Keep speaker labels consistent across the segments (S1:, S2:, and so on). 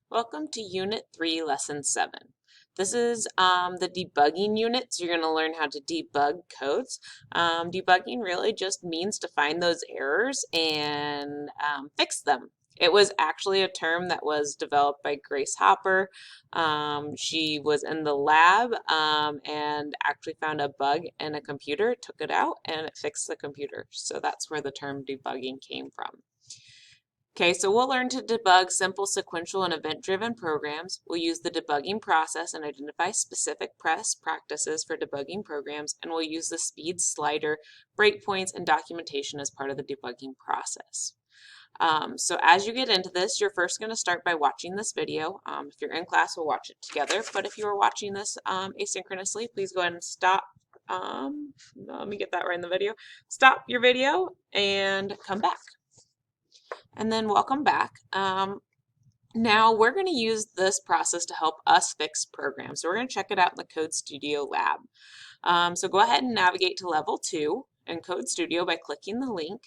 S1: Welcome to Unit 3, Lesson 7. This is the debugging unit, so you're going to learn how to debug codes. Debugging really just means to find those errors and fix them. It was actually a term that was developed by Grace Hopper. She was in the lab and actually found a bug in a computer, took it out, and it fixed the computer. So that's where the term debugging came from. Okay, so we'll learn to debug simple sequential and event-driven programs. We'll use the debugging process and identify specific best practices for debugging programs, and we'll use the speed slider, breakpoints, and documentation as part of the debugging process. So as you get into this, you're first going to start by watching this video. If you're in class, we'll watch it together, but if you are watching this asynchronously, please go ahead and stop. Let me get that right in the video. Stop your video and come back. And then welcome back. Now we're going to use this process to help us fix programs. So we're going to check it out in the Code Studio lab. So go ahead and navigate to level 2 in Code Studio by clicking the link.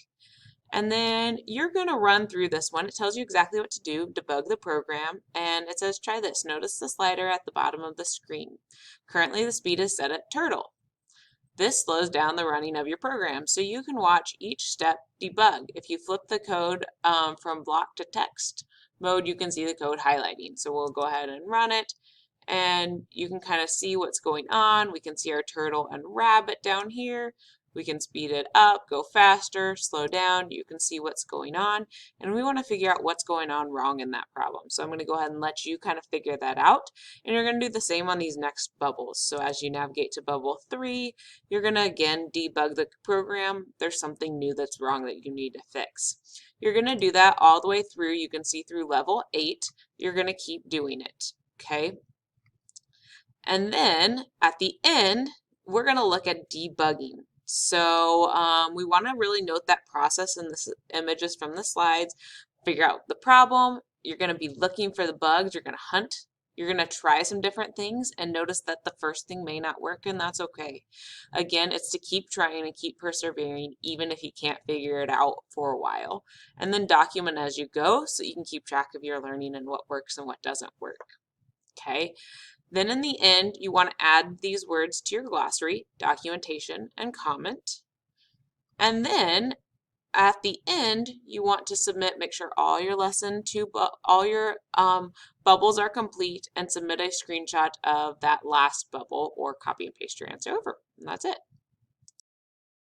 S1: And then you're going to run through this one. It tells you exactly what to do, debug the program, and it says try this. Notice the slider at the bottom of the screen. Currently the speed is set at turtle. This slows down the running of your program, so you can watch each step debug. If you flip the code from block to text mode, you can see the code highlighting. So we'll go ahead and run it, and you can kind of see what's going on. We can see our turtle and rabbit down here. We can speed it up, go faster, slow down. You can see what's going on, and we want to figure out what's going on wrong in that problem. So I'm going to go ahead and let you kind of figure that out, and you're going to do the same on these next bubbles. So as you navigate to bubble 3, you're going to again debug the program. There's something new that's wrong that you need to fix. You're going to do that all the way through. You can see through level 8. You're going to keep doing it, okay? And then at the end, we're going to look at debugging. So we want to really note that process in the images from the slides, figure out the problem. You're going to be looking for the bugs. You're going to hunt. You're going to try some different things and notice that the first thing may not work, and that's okay. Again, it's to keep trying and keep persevering even if you can't figure it out for a while. And then document as you go so you can keep track of your learning and what works and what doesn't work. Okay. Then in the end, you want to add these words to your glossary, documentation, and comment. And then at the end, you want to submit, make sure all your bubbles are complete, and submit a screenshot of that last bubble or copy and paste your answer over. And that's it.